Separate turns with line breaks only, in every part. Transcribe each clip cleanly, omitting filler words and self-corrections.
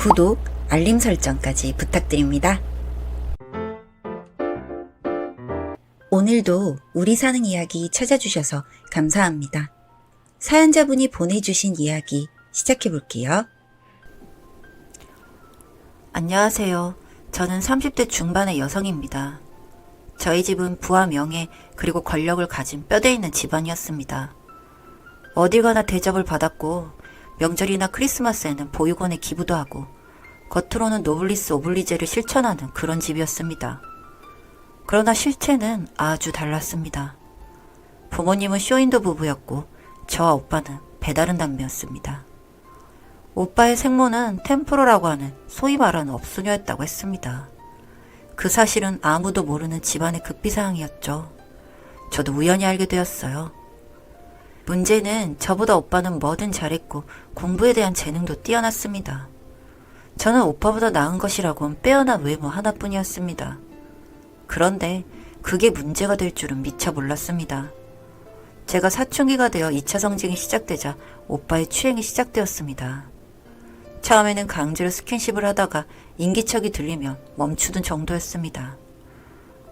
구독, 알림 설정까지 부탁드립니다. 오늘도 우리 사는 이야기 찾아주셔서 감사합니다. 사연자분이 보내주신 이야기 시작해볼게요.
안녕하세요. 저는 30대 중반의 여성입니다. 저희 집은 부와 명예 그리고 권력을 가진 뼈대 있는 집안이었습니다. 어딜 가나 대접을 받았고 명절이나 크리스마스에는 보육원에 기부도 하고 겉으로는 노블리스 오블리제를 실천하는 그런 집이었습니다. 그러나 실체는 아주 달랐습니다. 부모님은 쇼윈도 부부였고 저와 오빠는 배다른 남매였습니다. 오빠의 생모는 템프로라고 하는 소위 말하는 업소녀였다고 했습니다. 그 사실은 아무도 모르는 집안의 급비사항이었죠. 저도 우연히 알게 되었어요. 문제는 저보다 오빠는 뭐든 잘했고 공부에 대한 재능도 뛰어났습니다. 저는 오빠보다 나은 것이라곤 빼어난 외모 하나뿐이었습니다. 그런데 그게 문제가 될 줄은 미처 몰랐습니다. 제가 사춘기가 되어 2차 성징이 시작되자 오빠의 추행이 시작되었습니다. 처음에는 강제로 스킨십을 하다가 인기척이 들리면 멈추던 정도였습니다.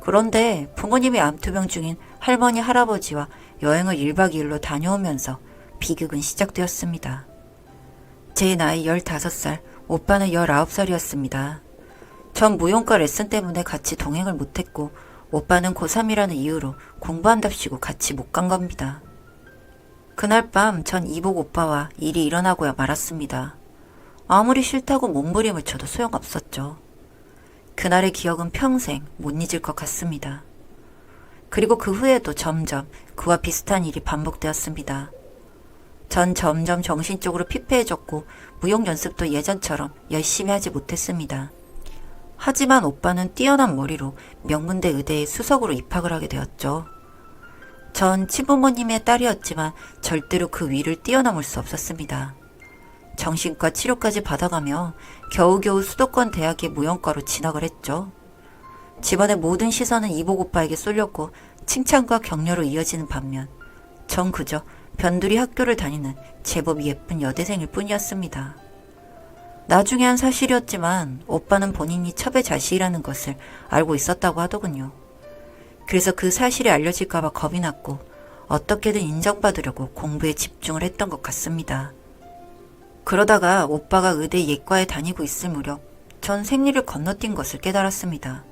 그런데 부모님이 암투병 중인 할머니 할아버지와 여행을 1박 2일로 다녀오면서 비극은 시작되었습니다. 제 나이 15살, 오빠는 19살이었습니다. 전 무용과 레슨 때문에 같이 동행을 못했고 오빠는 고3이라는 이유로 공부한답시고 같이 못 간 겁니다. 그날 밤 전 이복 오빠와 일이 일어나고야 말았습니다. 아무리 싫다고 몸부림을 쳐도 소용없었죠. 그날의 기억은 평생 못 잊을 것 같습니다. 그리고 그 후에도 점점 그와 비슷한 일이 반복되었습니다. 전 점점 정신적으로 피폐해졌고 무용 연습도 예전처럼 열심히 하지 못했습니다. 하지만 오빠는 뛰어난 머리로 명문대 의대에 수석으로 입학을 하게 되었죠. 전 친부모님의 딸이었지만 절대로 그 위를 뛰어넘을 수 없었습니다. 정신과 치료까지 받아가며 겨우겨우 수도권 대학의 무용과로 진학을 했죠. 집안의 모든 시선은 이복 오빠에게 쏠렸고 칭찬과 격려로 이어지는 반면 전 그저 변두리 학교를 다니는 제법 예쁜 여대생일 뿐이었습니다. 나중에 한 사실이었지만 오빠는 본인이 첩의 자식이라는 것을 알고 있었다고 하더군요. 그래서 그 사실이 알려질까봐 겁이 났고 어떻게든 인정받으려고 공부에 집중을 했던 것 같습니다. 그러다가 오빠가 의대 예과에 다니고 있을 무렵 전 생리를 건너뛴 것을 깨달았습니다.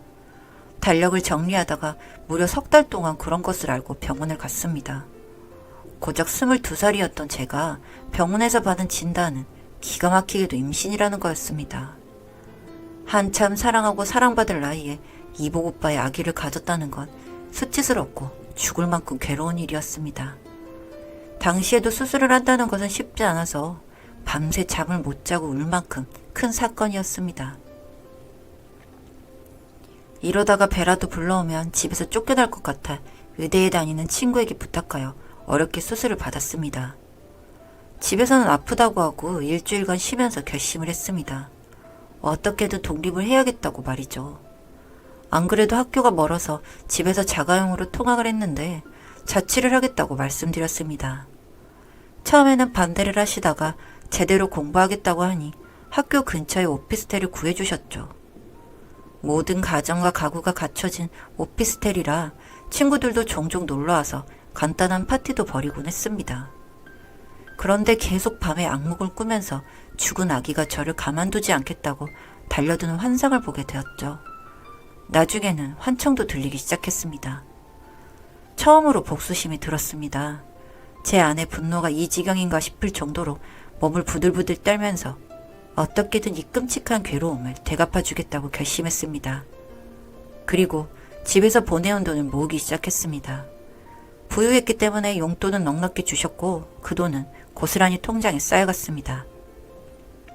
달력을 정리하다가 무려 3달 동안 그런 것을 알고 병원을 갔습니다. 고작 22살이었던 제가 병원에서 받은 진단은 기가 막히게도 임신이라는 거였습니다. 한참 사랑하고 사랑받을 나이에 이복 오빠의 아기를 가졌다는 건 수치스럽고 죽을 만큼 괴로운 일이었습니다. 당시에도 수술을 한다는 것은 쉽지 않아서 밤새 잠을 못 자고 울 만큼 큰 사건이었습니다. 이러다가 배라도 불러오면 집에서 쫓겨날 것 같아 의대에 다니는 친구에게 부탁하여 어렵게 수술을 받았습니다. 집에서는 아프다고 하고 일주일간 쉬면서 결심을 했습니다. 어떻게든 독립을 해야겠다고 말이죠. 안 그래도 학교가 멀어서 집에서 자가용으로 통학을 했는데 자취를 하겠다고 말씀드렸습니다. 처음에는 반대를 하시다가 제대로 공부하겠다고 하니 학교 근처에 오피스텔을 구해주셨죠. 모든 가정과 가구가 갖춰진 오피스텔이라 친구들도 종종 놀러와서 간단한 파티도 벌이곤 했습니다. 그런데 계속 밤에 악몽을 꾸면서 죽은 아기가 저를 가만두지 않겠다고 달려드는 환상을 보게 되었죠. 나중에는 환청도 들리기 시작했습니다. 처음으로 복수심이 들었습니다. 제 안의 분노가 이 지경인가 싶을 정도로 몸을 부들부들 떨면서 어떻게든 이 끔찍한 괴로움을 되갚아주겠다고 결심했습니다. 그리고 집에서 보내온 돈을 모으기 시작했습니다. 부유했기 때문에 용돈은 넉넉히 주셨고 그 돈은 고스란히 통장에 쌓여갔습니다.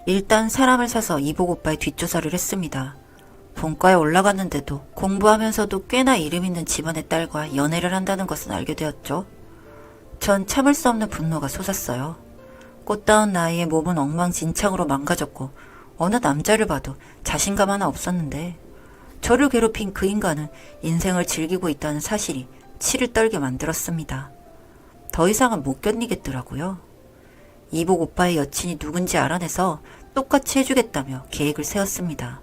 일단 사람을 사서 이복 오빠의 뒷조사를 했습니다. 본과에 올라갔는데도 공부하면서도 꽤나 이름 있는 집안의 딸과 연애를 한다는 것은 알게 되었죠. 전 참을 수 없는 분노가 솟았어요. 꽃다운 나이에 몸은 엉망진창으로 망가졌고 어느 남자를 봐도 자신감 하나 없었는데 저를 괴롭힌 그 인간은 인생을 즐기고 있다는 사실이 치를 떨게 만들었습니다. 더 이상은 못 견디겠더라고요. 이복 오빠의 여친이 누군지 알아내서 똑같이 해주겠다며 계획을 세웠습니다.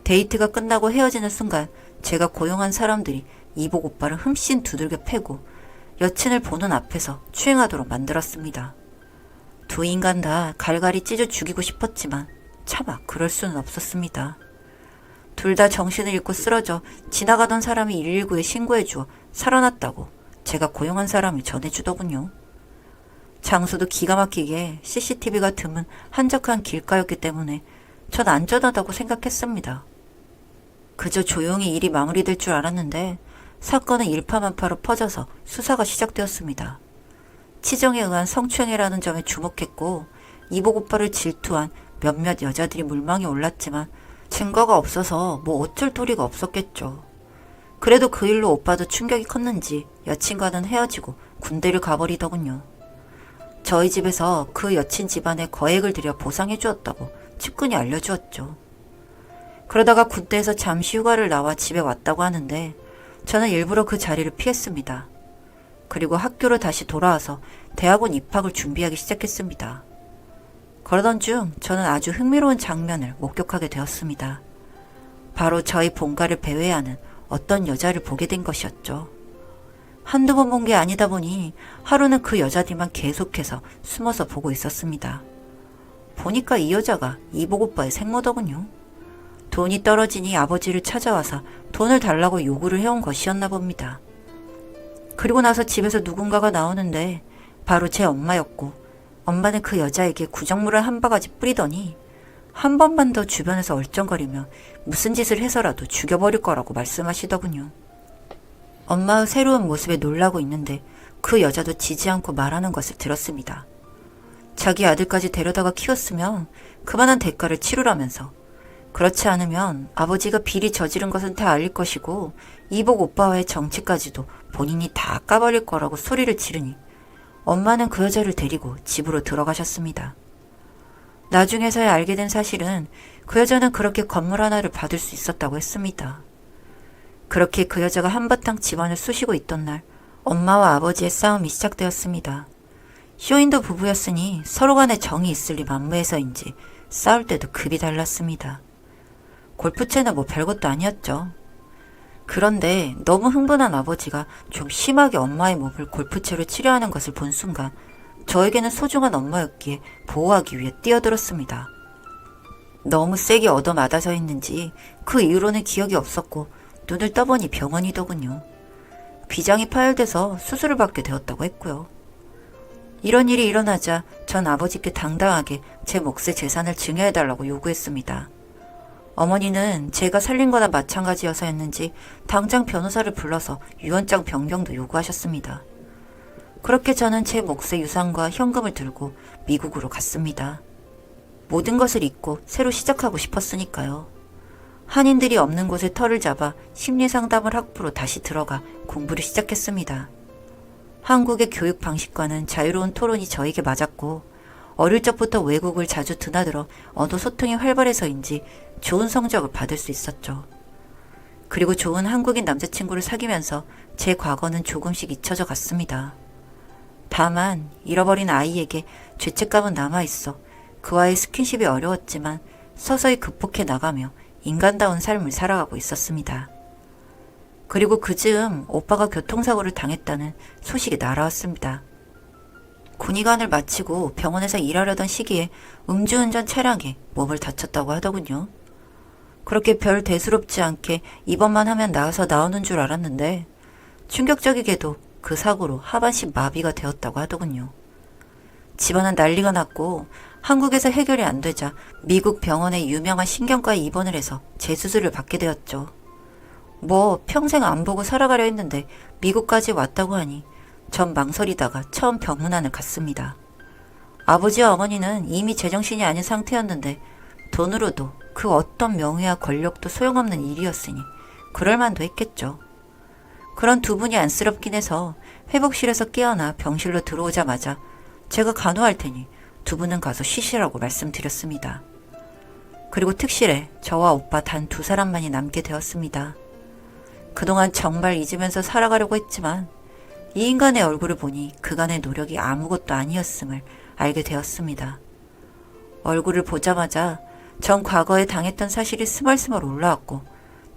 데이트가 끝나고 헤어지는 순간 제가 고용한 사람들이 이복 오빠를 흠씬 두들겨 패고 여친을 보는 앞에서 추행하도록 만들었습니다. 두 인간 다 갈갈이 찢어 죽이고 싶었지만 차마 그럴 수는 없었습니다. 둘 다 정신을 잃고 쓰러져 지나가던 사람이 119에 신고해주어 살아났다고 제가 고용한 사람이 전해주더군요. 장소도 기가 막히게 CCTV가 드문 한적한 길가였기 때문에 전 안전하다고 생각했습니다. 그저 조용히 일이 마무리될 줄 알았는데 사건은 일파만파로 퍼져서 수사가 시작되었습니다. 치정에 의한 성추행이라는 점에 주목했고 이복 오빠를 질투한 몇몇 여자들이 물망에 올랐지만 증거가 없어서 뭐 어쩔 도리가 없었겠죠. 그래도 그 일로 오빠도 충격이 컸는지 여친과는 헤어지고 군대를 가버리더군요. 저희 집에서 그 여친 집안에 거액을 들여 보상해 주었다고 측근이 알려주었죠. 그러다가 군대에서 잠시 휴가를 나와 집에 왔다고 하는데 저는 일부러 그 자리를 피했습니다. 그리고 학교로 다시 돌아와서 대학원 입학을 준비하기 시작했습니다. 그러던 중 저는 아주 흥미로운 장면을 목격하게 되었습니다. 바로 저희 본가를 배회하는 어떤 여자를 보게 된 것이었죠. 한두 번 본 게 아니다 보니 하루는 그 여자들만 계속해서 숨어서 보고 있었습니다. 보니까 이 여자가 이복 오빠의 생모더군요. 돈이 떨어지니 아버지를 찾아와서 돈을 달라고 요구를 해온 것이었나 봅니다. 그리고 나서 집에서 누군가가 나오는데 바로 제 엄마였고 엄마는 그 여자에게 구정물을 한 바가지 뿌리더니 한 번만 더 주변에서 얼쩡거리면 무슨 짓을 해서라도 죽여버릴 거라고 말씀하시더군요. 엄마의 새로운 모습에 놀라고 있는데 그 여자도 지지 않고 말하는 것을 들었습니다. 자기 아들까지 데려다가 키웠으면 그만한 대가를 치르라면서 그렇지 않으면 아버지가 비리 저지른 것은 다 알릴 것이고 이복 오빠와의 정치까지도 본인이 다 까버릴 거라고 소리를 지르니 엄마는 그 여자를 데리고 집으로 들어가셨습니다. 나중에서야 알게 된 사실은 그 여자는 그렇게 건물 하나를 받을 수 있었다고 했습니다. 그렇게 그 여자가 한바탕 집안을 쑤시고 있던 날 엄마와 아버지의 싸움이 시작되었습니다. 쇼인도 부부였으니 서로 간에 정이 있을 리 만무해서인지 싸울 때도 급이 달랐습니다. 골프채나 뭐 별것도 아니었죠. 그런데 너무 흥분한 아버지가 좀 심하게 엄마의 몸을 골프채로 치료하는 것을 본 순간 저에게는 소중한 엄마였기에 보호하기 위해 뛰어들었습니다. 너무 세게 얻어맞아서 있는지 그 이후로는 기억이 없었고 눈을 떠보니 병원이더군요. 비장이 파열돼서 수술을 받게 되었다고 했고요. 이런 일이 일어나자 전 아버지께 당당하게 제 몫의 재산을 증여해달라고 요구했습니다. 어머니는 제가 살린 거나 마찬가지여서였는지 당장 변호사를 불러서 유언장 변경도 요구하셨습니다. 그렇게 저는 제 몫의 유산과 현금을 들고 미국으로 갔습니다. 모든 것을 잊고 새로 시작하고 싶었으니까요. 한인들이 없는 곳에 터를 잡아 심리상담을 학부로 다시 들어가 공부를 시작했습니다. 한국의 교육 방식과는 자유로운 토론이 저에게 맞았고 어릴 적부터 외국을 자주 드나들어 언어 소통이 활발해서인지 좋은 성적을 받을 수 있었죠. 그리고 좋은 한국인 남자친구를 사귀면서 제 과거는 조금씩 잊혀져 갔습니다. 다만 잃어버린 아이에게 죄책감은 남아있어 그와의 스킨십이 어려웠지만 서서히 극복해 나가며 인간다운 삶을 살아가고 있었습니다. 그리고 그즈음 오빠가 교통사고를 당했다는 소식이 날아왔습니다. 군의관을 마치고 병원에서 일하려던 시기에 음주운전 차량에 몸을 다쳤다고 하더군요. 그렇게 별 대수롭지 않게 입원만 하면 나아서 나오는 줄 알았는데 충격적이게도 그 사고로 하반신 마비가 되었다고 하더군요. 집안은 난리가 났고 한국에서 해결이 안 되자 미국 병원의 유명한 신경과에 입원을 해서 재수술을 받게 되었죠. 뭐 평생 안 보고 살아가려 했는데 미국까지 왔다고 하니 전 망설이다가 처음 병문안을 갔습니다. 아버지와 어머니는 이미 제정신이 아닌 상태였는데 돈으로도 그 어떤 명예와 권력도 소용없는 일이었으니 그럴만도 했겠죠. 그런 두 분이 안쓰럽긴 해서 회복실에서 깨어나 병실로 들어오자마자 제가 간호할 테니 두 분은 가서 쉬시라고 말씀드렸습니다. 그리고 특실에 저와 오빠 단 두 사람만이 남게 되었습니다. 그동안 정말 잊으면서 살아가려고 했지만 이 인간의 얼굴을 보니 그간의 노력이 아무것도 아니었음을 알게 되었습니다. 얼굴을 보자마자 전 과거에 당했던 사실이 스멀스멀 올라왔고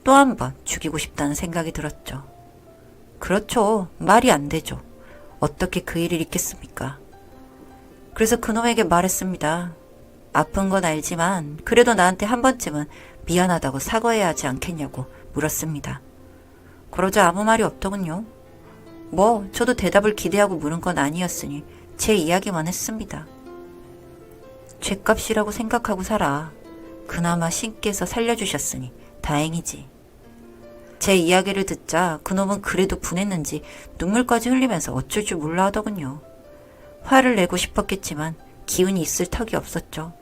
또 한 번 죽이고 싶다는 생각이 들었죠. 그렇죠. 말이 안 되죠. 어떻게 그 일을 잊겠습니까? 그래서 그놈에게 말했습니다. 아픈 건 알지만 그래도 나한테 한 번쯤은 미안하다고 사과해야 하지 않겠냐고 물었습니다. 그러자 아무 말이 없더군요. 뭐 저도 대답을 기대하고 물은 건 아니었으니 제 이야기만 했습니다. 죗값이라고 생각하고 살아. 그나마 신께서 살려주셨으니 다행이지. 제 이야기를 듣자 그놈은 그래도 분했는지 눈물까지 흘리면서 어쩔 줄 몰라 하더군요. 화를 내고 싶었겠지만 기운이 있을 턱이 없었죠.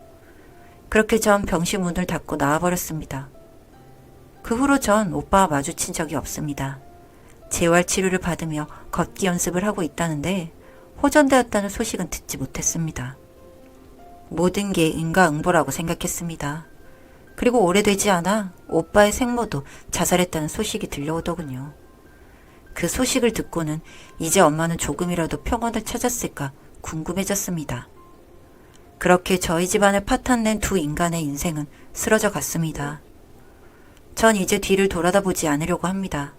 그렇게 전 병실 문을 닫고 나와버렸습니다. 그 후로 전 오빠와 마주친 적이 없습니다. 재활치료를 받으며 걷기 연습을 하고 있다는데 호전되었다는 소식은 듣지 못했습니다. 모든 게 인과응보라고 생각했습니다. 그리고 오래되지 않아 오빠의 생모도 자살했다는 소식이 들려오더군요. 그 소식을 듣고는 이제 엄마는 조금이라도 평온을 찾았을까 궁금해졌습니다. 그렇게 저희 집안을 파탄낸 두 인간의 인생은 쓰러져 갔습니다. 전 이제 뒤를 돌아다보지 않으려고 합니다.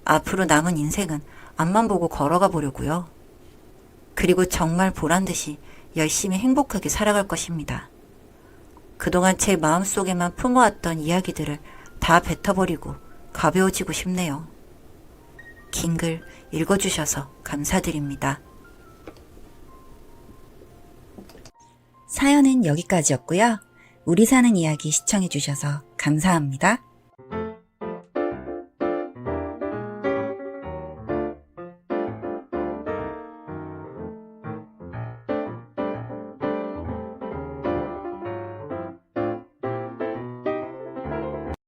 앞으로 남은 인생은 앞만 보고 걸어가 보려고요. 그리고 정말 보란듯이 열심히 행복하게 살아갈 것입니다. 그동안 제 마음속에만 품어왔던 이야기들을 다 뱉어버리고 가벼워지고 싶네요. 긴 글 읽어주셔서 감사드립니다.
사연은 여기까지였고요. 우리 사는 이야기 시청해주셔서 감사합니다.